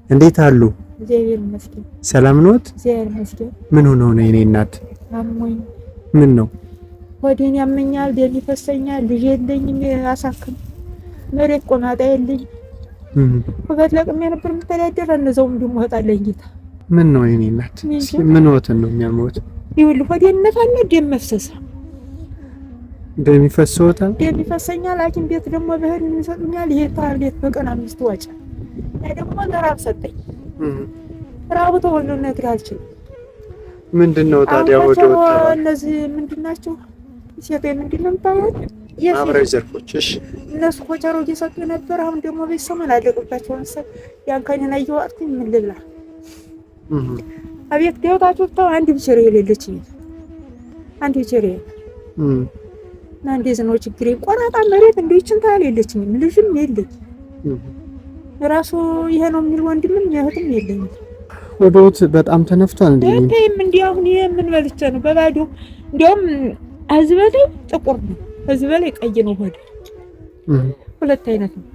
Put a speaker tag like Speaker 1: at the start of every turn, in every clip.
Speaker 1: እንዴት አሉ?
Speaker 2: እግዚአብሔር ይመስገን።
Speaker 1: ሰላም ነዎት?
Speaker 2: እግዚአብሔር ይመስገን።
Speaker 1: ምን ሆነው ነው የኔ እናት?
Speaker 2: አሞኝ።
Speaker 1: ምን ነው?
Speaker 2: ሆዴን ያመኛል፣ ደም ይፈሰኛል፣ ልጅ የለኝም አሳክም፣ መሬት ቆማጣ የለኝ። ወበት ለቅሜ ነበር የምተዳደር እነዛውም ደግሞ ወጣለኝ ጌታ።
Speaker 1: ምን ነው የኔ እናት? ምን ወተን ነው የሚያመውት?
Speaker 2: ይኸውልህ ሆዴን ነፋና ደም መፍሰስ።
Speaker 1: ደም ይፈሰዎታል?
Speaker 2: ደም ይፈሰኛል። ሐኪም ቤት ደግሞ በህል ይሰጡኛል። ይሄ ታርጌት በቀን 5 ወጪ። ያ ደግሞ ለራብ ሰጠኝ። ራቡ ተወልዶ ነገር አልችልም።
Speaker 1: ምንድነው ታዲያ ወደ ወጣ?
Speaker 2: እነዚህ ምንድናቸው? ሲያቴ ምንድነው ታውቁ?
Speaker 1: ማብራሪ ዘርፎች። እሺ
Speaker 2: እነሱ ኮቸሮ እየሰጡ ነበር። አሁን ደግሞ በሰማን አለቀባቸው መሰል። ያን ከኔና እየዋጥኩኝ ምን ልብላ? አቤት ገብታችሁ ተው። አንድ ብቻ የሌለችኝ አንድ ብቻ እና እንደዚህ ነው ችግሬ። ቆራጣ መሬት እንደይችን ታል የለችኝም። ልጅም የለኝ ራሱ ይሄ ነው የሚል ወንድምም እህትም የለኝ።
Speaker 1: ወዶት በጣም ተነፍቷል እንዴ?
Speaker 2: እንዴም እንዴ አሁን ይሄ ምን በልቼ ነው በባዶ? እንደውም እዚህ በላይ ጥቁር ነው፣ እዚህ በላይ ቀይ ነው። ሆዴ ሁለት አይነት ነው።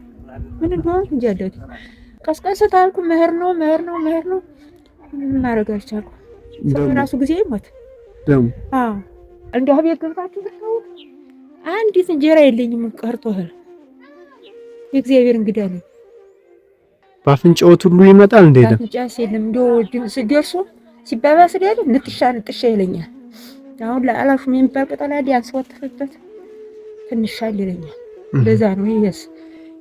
Speaker 2: ምን እንደሆነ እንጂ አለኝ። ቀስቀስ ታልኩ መህር ነው ምን ማድረግ አልቻልኩም። ሰው ራሱ ጊዜ ይሞት
Speaker 1: ደም
Speaker 2: እንደው ቤት ገብታችሁ ነው አንዲት እንጀራ የለኝም ቀርቶሃል። የእግዚአብሔር እንግዳ ነኝ።
Speaker 1: ባፍንጫዎት ሁሉ ይመጣል እንዴ?
Speaker 2: ባፍንጫስ የለም እንደው ሲደርሱ ሲባባስ አይደል ንጥሻ ይለኛል። አሁን ለአላፍ የሚባል ቅጠል አዲ አንስወጥፈበት ትንሻል ይለኛል። ለዛ ነው ይሄስ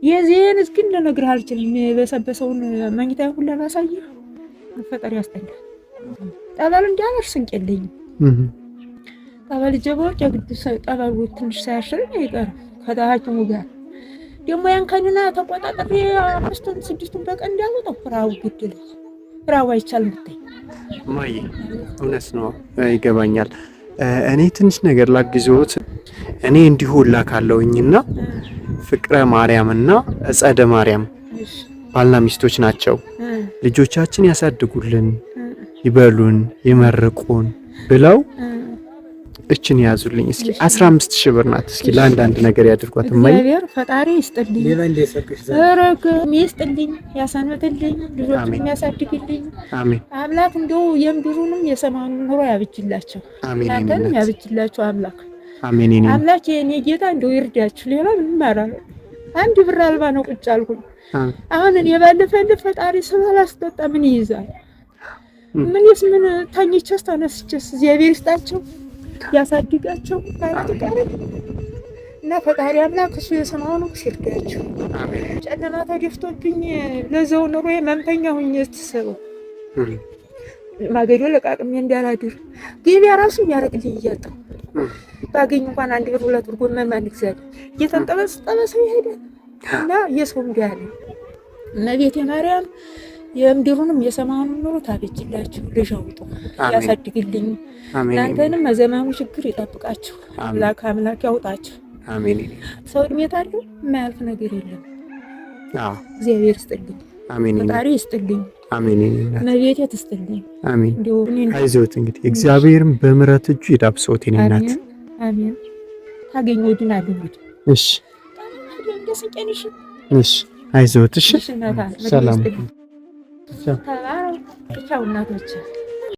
Speaker 2: የዚህን እስኪ ልነግርህ አልችልም። የበሰበሰውን መኝታ ሁሉ ለማሳየህ ፈጣሪ ያስጠላል። ጠበል እንዲያነሽ ስንቅ የለኝም። ጠበል ጀቦች የግድስ ጠበል ትንሽ ሳያሽረኝ አይቀርም ከታሃኪሙ ጋር ደግሞ ያን ከነና ተቆጣጣሪ 5-6 በቀን እንዳልወጣው ፍራው ግድል ፍራው አይቻልም ብታይ
Speaker 1: ማይ እውነት ነው ይገባኛል። እኔ ትንሽ ነገር ላግዞት። እኔ እንዲሁ ላካለውኝና ፍቅረ ማርያምና ጸደ ማርያም ባልና ሚስቶች ናቸው። ልጆቻችን ያሳድጉልን፣ ይበሉን፣ ይመርቁን ብለው እችን ያዙልኝ። እስኪ 15000 ብር ናት። እስኪ ለአንዳንድ ነገር ያድርጓት።
Speaker 2: እግዚአብሔር ፈጣሪ ይስጥልኝ፣ ረክ ይስጥልኝ፣ ያሳንበትልኝ፣ ልጆችን ያሳድግልኝ።
Speaker 1: አሜን።
Speaker 2: አምላክ እንደው የምድሩንም የሰማዩን ኑሮ ያብጅላቸው። አንተንም ያብጅላቸው አምላክ።
Speaker 1: አሜን።
Speaker 2: አምላክ የኔ ጌታ እንደው ይርዳችሁ። ሌላ ምን ማለት አንድ ብር አልባ ነው ቁጭ አልኩኝ። አሁን እኔ ባለፈ ፈጣሪ ስላላስጠጣ ምን ይይዛል? ምንስ ምን ታኝቸስ ተነስቸስ እግዚአብሔር ይስጣቸው ያሳድጋቸው እና ፈጣሪ አምላክ እሱ የሰማውን ይርዳቸው። አሜን። ጨለማ ተደፍቶብኝ ለዘው ኑሮ መምተኛ ሆኜ ተሰበው ማገዶ ለቃቅሜ እንዳላድር ገበያ ራሱ የሚያረግልኝ እያጣሁ ባገኝ እንኳን 1 ብር 2 ብር ጎመን ማን ይገዛል? እየተንጠበሰ ይሄዳል እና የሰው እንዲያለ እመቤቴ ማርያም የምድሩንም የሰማዩንም ኑሮ ታበጅላችሁ፣ ልጅ አውጡ፣ ያሳድግልኝ። እናንተንም መዘማሙ ችግር ይጠብቃችሁ። አምላክ ያውጣችሁ። አሜን። ሰው እድሜ ታለው የማያልፍ ነገር የለም። እግዚአብሔር ይስጥልኝ። አሜን። ፈጣሪ ይስጥልኝ። አሜን። እመቤቴ ትስጥልኝ። አሜን።
Speaker 1: አይዞት እንግዲህ እግዚአብሔርም በምሕረት እጁ ይዳብሰዎት የኔ እናት።
Speaker 2: አሜን። ታገኘው ድናለሁ።
Speaker 1: እሺ እሺ አይዞት። እሺ ሰላም። ቻው እናቶች።